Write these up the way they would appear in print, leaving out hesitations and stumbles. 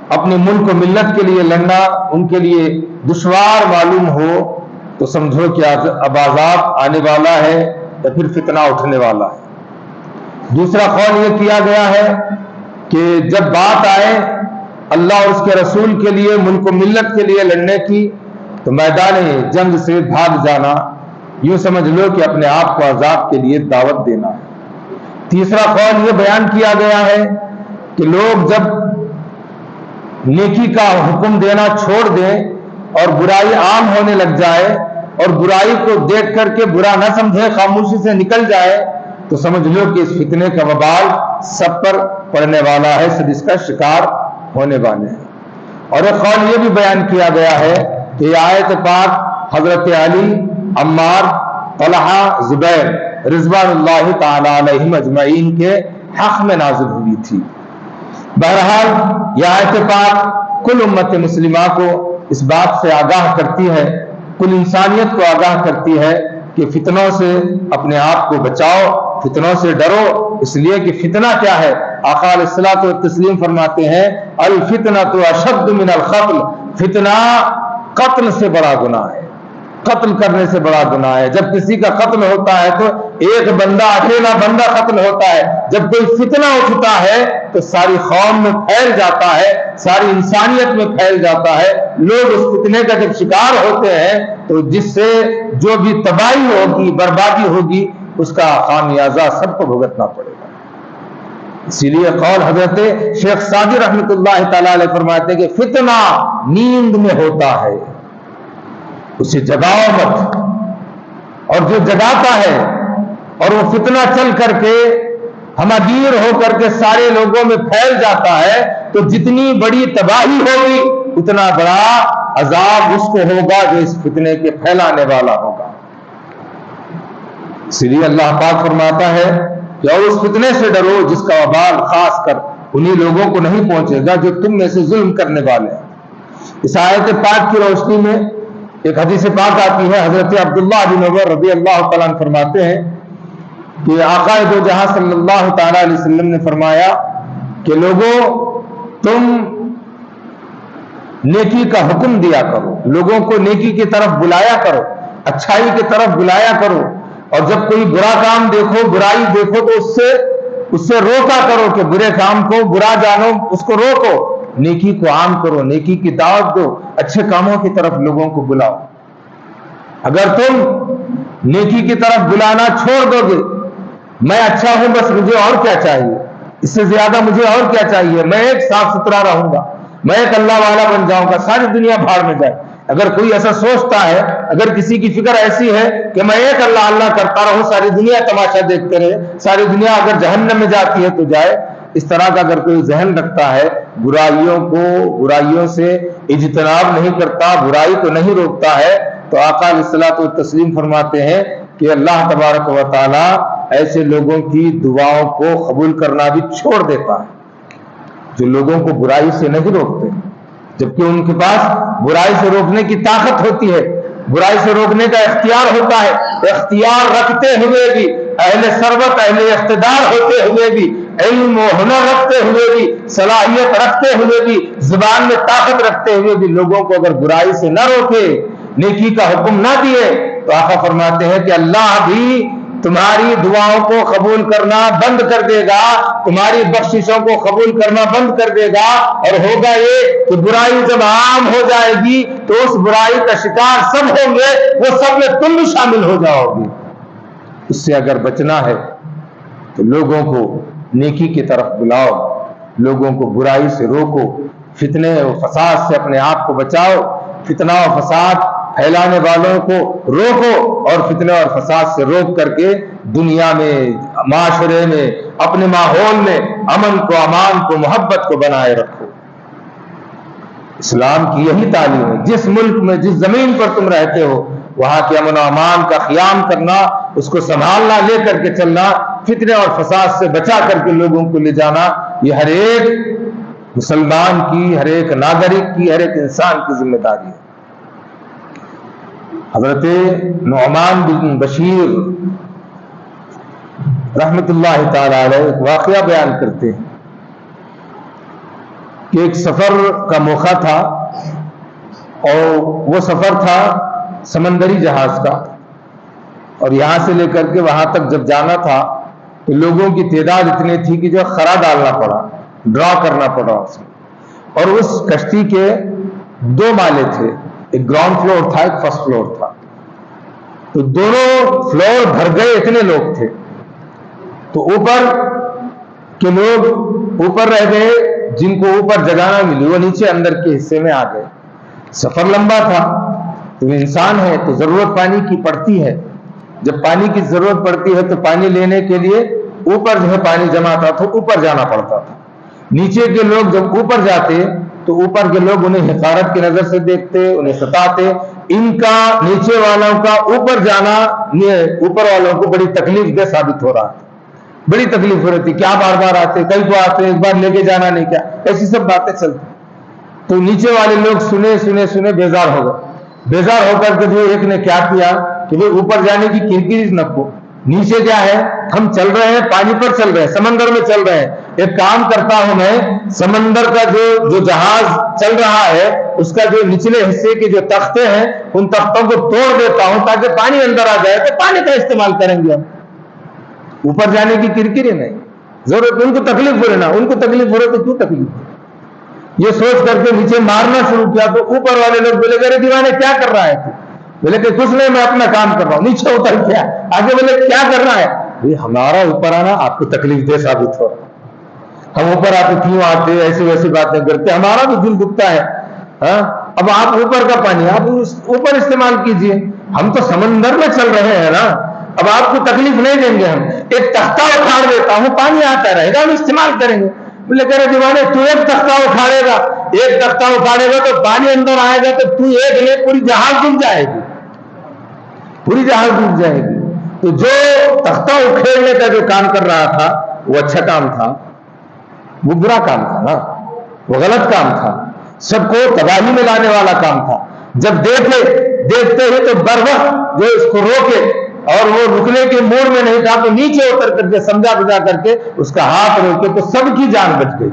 اپنے ملک و ملت کے لیے لڑنا ان کے لیے دشوار معلوم ہو تو سمجھو کہ اب عذاب آنے والا ہے یا پھر فتنہ اٹھنے والا ہے۔ دوسرا قول یہ کیا گیا ہے کہ جب بات آئے اللہ اور اس کے رسول کے لیے ملک و ملت کے لیے لڑنے کی تو میدان جنگ سے بھاگ جانا، یوں سمجھ لو کہ اپنے آپ کو عذاب کے لیے دعوت دینا ہے۔ تیسرا قول یہ بیان کیا گیا ہے کہ لوگ جب نیکی کا حکم دینا چھوڑ دیں اور برائی عام ہونے لگ جائے اور برائی کو دیکھ کر کے برا نہ سمجھے، خاموشی سے نکل جائے، تو سمجھ لو کہ اس فتنے کا وبال سب پر پڑنے والا ہے، سب اس کا شکار ہونے والے ہیں۔ اور ایک قول یہ بھی بیان کیا گیا ہے کہ یہ آیت پاک حضرت علی، عمار، طلحہ، زبیر رضوان اللہ تعالی علیہم اجمعین کے حق میں نازل ہوئی تھی۔ بہرحال یہ آیت پاک کل امت مسلمہ کو اس بات سے آگاہ کرتی ہے، کل انسانیت کو آگاہ کرتی ہے کہ فتنوں سے اپنے آپ کو بچاؤ، فتنوں سے ڈرو، اس لیے کہ فتنہ کیا ہے؟ آقا علیہ الصلوۃ والتسلیم فرماتے ہیں الفتنۃ اشد من القتل، فتنہ قتل سے بڑا گناہ ہے، قتل کرنے سے بڑا گناہ ہے۔ جب کسی کا قتل ہوتا ہے تو ایک بندہ، اکیلا بندہ قتل ہوتا ہے، جب کوئی فتنہ اٹھتا ہے تو ساری قوم میں پھیل جاتا ہے، ساری انسانیت میں پھیل جاتا ہے۔ لوگ اس فتنے کا جب شکار ہوتے ہیں تو جس سے جو بھی تباہی ہوگی، بربادی ہوگی، اس کا خامیازہ سب کو بھگتنا پڑے گا۔ اسی لیے قول حضرت شیخ سعدی رحمۃ اللہ تعالی علیہ فرماتے ہیں کہ فتنہ نیند میں ہوتا ہے، اسے جگاؤ مت، اور جو جگاتا ہے اور وہ فتنہ چل کر کے ہمگیر ہو کر کے سارے لوگوں میں پھیل جاتا ہے تو جتنی بڑی تباہی ہوگی اتنا بڑا عذاب اس کو ہوگا جو اس فتنے کے پھیلانے والا ہوگا۔ اسی لیے اللہ پاک فرماتا ہے کہ اور اس فتنے سے ڈرو جس کا وبال خاص کر انہی لوگوں کو نہیں پہنچے گا جو تم میں سے ظلم کرنے والے ہیں۔ اس آیت پاک کی روشنی میں ایک حدیث پاک آتی ہے، حضرت عبداللہ بن عمر رضی اللہ تعالیٰ عنہ فرماتے ہیں کہ آقا دو جہاں صلی اللہ تعالیٰ علیہ وسلم نے فرمایا کہ لوگوں تم نیکی کا حکم دیا کرو، لوگوں کو نیکی کی طرف بلایا کرو، اچھائی کی طرف بلایا کرو، اور جب کوئی برا کام دیکھو، برائی دیکھو تو اس سے روکا کرو کہ برے کام کو برا جانو، اس کو روکو، نیکی کو عام کرو، نیکی کی دعوت دو، اچھے کاموں کی طرف لوگوں کو بلاؤ۔ اگر تم نیکی کی طرف بلانا چھوڑ دو گے، میں اچھا ہوں بس مجھے اور کیا چاہیے، اس سے زیادہ مجھے اور کیا چاہیے، میں ایک صاف ستھرا رہوں گا، میں ایک اللہ والا بن جاؤں گا، ساری دنیا بھاڑ میں جائے۔ اگر کوئی ایسا سوچتا ہے، اگر کسی کی فکر ایسی ہے کہ میں ایک اللہ اللہ کرتا رہوں، ساری دنیا تماشا دیکھتے رہے، ساری دنیا اگر جہنم میں جاتی ہے تو جائے، اس طرح کا اگر کوئی ذہن رکھتا ہے، برائیوں سے اجتناب نہیں کرتا، برائی کو نہیں روکتا ہے، تو آقا علیہ الصلوۃ والتسلیم فرماتے ہیں کہ اللہ تبارک و تعالی ایسے لوگوں کی دعاؤں کو قبول کرنا بھی چھوڑ دیتا ہے جو لوگوں کو برائی سے نہیں روکتے، جبکہ ان کے پاس برائی سے روکنے کی طاقت ہوتی ہے، برائی سے روکنے کا اختیار ہوتا ہے، اختیار رکھتے ہوئے بھی، اہل ثروت اہل اقتدار ہوتے ہوئے بھی، علم و ہنر رکھتے ہوئے بھی، صلاحیت رکھتے ہوئے بھی، زبان میں طاقت رکھتے ہوئے بھی لوگوں کو اگر برائی سے نہ روکے، نیکی کا حکم نہ دیے، تو آقا فرماتے ہیں کہ اللہ بھی تمہاری دعاؤں کو قبول کرنا بند کر دے گا، تمہاری بخششوں کو قبول کرنا بند کر دے گا، اور ہوگا یہ کہ برائی جب عام ہو جائے گی تو اس برائی کا شکار سب ہوں گے، وہ سب میں تم بھی شامل ہو جاؤ گے۔ اس سے اگر بچنا ہے تو لوگوں کو نیکی کی طرف بلاؤ، لوگوں کو برائی سے روکو، فتنے و فساد سے اپنے آپ کو بچاؤ، فتنہ و فساد پھیلانے والوں کو روکو، اور فتنے اور فساد سے روک کر کے دنیا میں، معاشرے میں، اپنے ماحول میں امن کو، امان کو، محبت کو بنائے رکھو۔ اسلام کی یہی تعلیم ہے، جس ملک میں، جس زمین پر تم رہتے ہو، وہاں کے امن و امان کا قیام کرنا، اس کو سنبھالنا، لے کر کے چلنا، فتنے اور فساد سے بچا کر کے لوگوں کو لے جانا، یہ ہر ایک مسلمان کی، ہر ایک ناگرک کی، ہر ایک انسان کی ذمہ داری ہے۔ حضرت نعمان بن بشیر رحمت اللہ تعالی علیہ ایک واقعہ بیان کرتے ہیں کہ ایک سفر کا موقع تھا، اور وہ سفر تھا سمندری جہاز کا، اور یہاں سے لے کر کے وہاں تک جب جانا تھا تو لوگوں کی تعداد اتنی تھی کہ جو خرا ڈالنا پڑا، ڈرا کرنا پڑا اس میں. اور اس کشتی کے 2 مالے تھے، ایک گراؤنڈ فلور تھا، ایک فرسٹ فلور تھا. تو دونوں فلور بھر گئے، اتنے لوگ تھے. تو اوپر کے لوگ اوپر رہ گئے، جن کو اوپر جگہ نہ ملی وہ نیچے اندر کے حصے میں آ گئے. سفر لمبا تھا، تو انسان ہے تو ضرورت پانی کی پڑتی ہے. جب پانی کی ضرورت پڑتی ہے تو پانی لینے کے لیے اوپر جو ہے پانی جمع تھا تو اوپر جانا پڑتا تھا. نیچے کے لوگ جب اوپر جاتے تو اوپر کے لوگ انہیں حقارت کی نظر سے دیکھتے، انہیں ستاتے. ان کا نیچے والوں کا اوپر جانا اوپر والوں کو بڑی تکلیف دہ ثابت ہو رہا تھا. بڑی تکلیف ہو رہی تھی، کیا بار بار آتے، کل کو آتے، ایک بار لے کے جانا نہیں، کیا ایسی سب باتیں چلتی. تو نیچے والے لوگ سنے سنے سنے بیزار ہو گئے. بیزار ہو کر کے جو ایک نے کیا کیا کہ وہ اوپر جانے کی کرکری نکو، نیچے کیا ہے، ہم چل رہے ہیں، پانی پر چل رہے ہیں، سمندر میں چل رہے ہیں. ایک کام کرتا ہوں میں، سمندر کا جو جہاز چل رہا ہے اس کا جو نچلے حصے کے جو تختے ہیں ان تختوں کو توڑ دیتا ہوں تاکہ پانی اندر آ جائے تو پانی کا استعمال کریں گے. ہم اوپر جانے کی کرکری نہیں، ضرورت ان کو تکلیف ہو رہی نا، ان کو تکلیف ہو رہی تو کیوں تکلیف ہو. یہ سوچ کر کے نیچے مارنا شروع کیا تو اوپر والے لوگ بولے کہ ارے دیوانے کیا کر رہا ہے تو؟ بولے کہ کچھ نہیں، میں اپنا کام کر رہا ہوں. نیچے اتر کیا آگے بولے کیا کر رہا ہے؟ ہمارا اوپر آنا آپ کو تکلیف دہ ثابت ہو رہا ہے. ہم اوپر آتے کیوں آتے، ایسی ویسی باتیں کرتے، ہمارا بھی دل دکھتا ہے. اب آپ اوپر کا پانی آپ اوپر استعمال کیجئے، ہم تو سمندر میں چل رہے ہیں نا، اب آپ کو تکلیف نہیں دیں گے. ہم ایک تختہ اٹھاڑ دیتا ہوں، پانی آتا رہے گا، ہم استعمال کریں گے. بولے کہ دیوانے تو ایک تختہ اٹھاڑے گا، ایک تختہ اٹھاڑے گا تو پانی اندر آئے گا تو ایک لے پوری جہاز ڈوب جائے گی، پوری جہاز ڈوب جائے گی. تو جو تختہ اکھیڑنے کا جو کام کر رہا تھا وہ اچھا کام تھا، وہ برا کام تھا نا، وہ غلط کام تھا، سب کو تباہی میں لانے والا کام تھا. جب دیکھتے ہی تو بر وقت جو اس کو روکے، اور وہ رکنے کے موڑ میں نہیں تھا تو نیچے اتر کر کے سمجھا بجا کر کے اس کا ہاتھ روکے تو سب کی جان بچ گئی،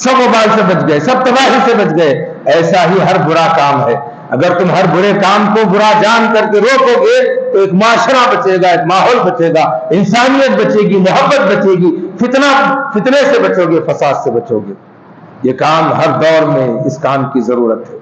سب وبال سے بچ گئے، سب تباہی سے بچ گئے. ایسا ہی ہر برا کام ہے. اگر تم ہر برے کام کو برا جان کر کے روکو گے تو ایک معاشرہ بچے گا، ایک ماحول بچے گا، انسانیت بچے گی، محبت بچے گی. فتنے سے بچو گے، فساد سے بچو گے. یہ کام ہر دور میں اس کام کی ضرورت ہے.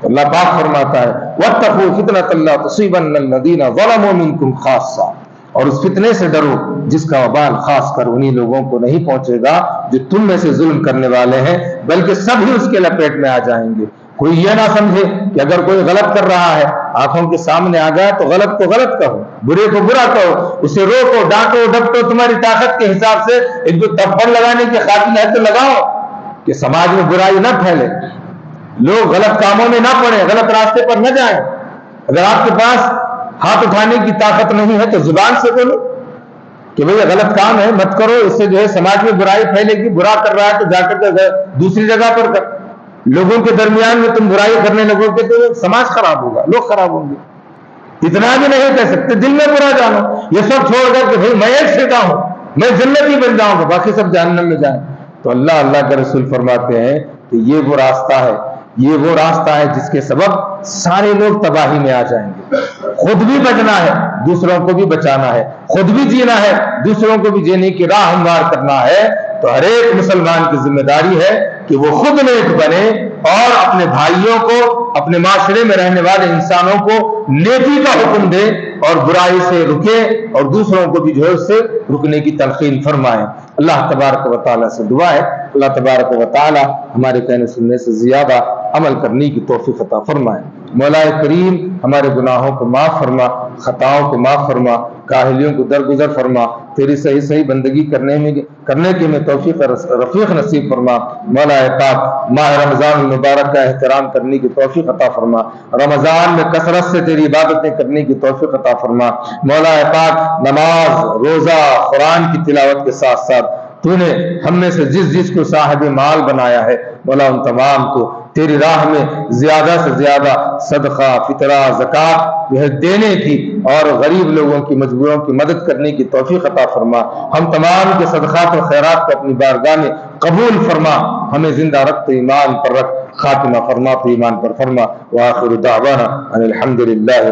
اللہ پاک فرماتا ہے وَاتَّقُوا فِتْنَةً لَا تُصِيبَنَّ الَّذِينَ ظَلَمُوا مِنْكُمْ خَاصَّةً، اور اس فتنے سے ڈرو جس کا وبال خاص کر انہی لوگوں کو نہیں پہنچے گا جو تم میں سے ظلم کرنے والے ہیں، بلکہ سب ہی اس کے لپیٹ میں آ جائیں گے. کوئی یہ نہ سمجھے کہ اگر کوئی غلط کر رہا ہے آنکھوں کے سامنے آ گیا تو غلط کو غلط کہو، برے کو برا کہو، اسے روکو، ڈانٹو، ڈپٹو، تمہاری طاقت کے حساب سے. ایک جو تھپڑ لگانے کی قابل ہے تو لگاؤ کہ سماج میں برائی نہ پھیلے، لوگ غلط کاموں میں نہ پڑیں، غلط راستے پر نہ جائیں. اگر آپ کے پاس ہاتھ اٹھانے کی طاقت نہیں ہے تو زبان سے بولو کہ بھئی یہ غلط کام ہے، مت کرو، اس سے جو ہے سماج میں برائی پھیلے گی. برا کر رہا ہے تو جا کر دوسری جگہ پر کر. لوگوں کے درمیان میں تم برائی کرنے لگو گے تو سماج خراب ہوگا، لوگ خراب ہوں گے. اتنا بھی نہیں کہہ سکتے دل میں برا جانو، یہ سب چھوڑ کر کہ بھئی میں ایک سیدھا ہوں، میں جنتی بن جاؤں گا، باقی سب جہنم میں جائیں. تو اللہ کے رسول فرماتے ہیں کہ یہ وہ راستہ ہے، یہ وہ راستہ ہے جس کے سبب سارے لوگ تباہی میں آ جائیں گے. خود بھی بچنا ہے، دوسروں کو بھی بچانا ہے، خود بھی جینا ہے، دوسروں کو بھی جینے کی راہ ہموار کرنا ہے. تو ہر ایک مسلمان کی ذمہ داری ہے کہ وہ خود نیک بنے اور اپنے بھائیوں کو، اپنے معاشرے میں رہنے والے انسانوں کو نیکی کا حکم دے اور برائی سے رکے اور دوسروں کو بھی جو ہے اس سے رکنے کی تلقین فرمائے. اللہ تبارک و تعالیٰ سے دعا ہے اللہ تبارک و تعالیٰ ہمارے کہنے سننے سے زیادہ عمل کرنے کی توفیق عطا فرمائے. مولا کریم ہمارے گناہوں کو معاف فرما، خطاؤں کو معاف فرما، کاہلیوں کو درگزر فرما، تیری صحیح بندگی کرنے کی میں توفیق رفیق نصیب فرما. مولا پاک ماہ رمضان المبارک کا احترام کرنے کی توفیق عطا فرما، رمضان میں کثرت سے تیری عبادتیں کرنے کی توفیق عطا فرما. مولا پاک نماز، روزہ، قرآن کی تلاوت کے ساتھ ساتھ تو نے ہم میں سے جس کو صاحب مال بنایا ہے مولا ان تمام کو تیری راہ میں زیادہ سے زیادہ صدقہ، فطرہ، زکوٰۃ جو ہے دینے کی اور غریب لوگوں کی، مجبوروں کی مدد کرنے کی توفیق عطا فرما. ہم تمام کے صدقات و خیرات کو اپنی بارگاہ میں قبول فرما، ہمیں زندہ رکھ تو ایمان پر رکھ، خاتمہ فرما تو ایمان پر فرما۔ وآخر دعوانا ان الحمد للہ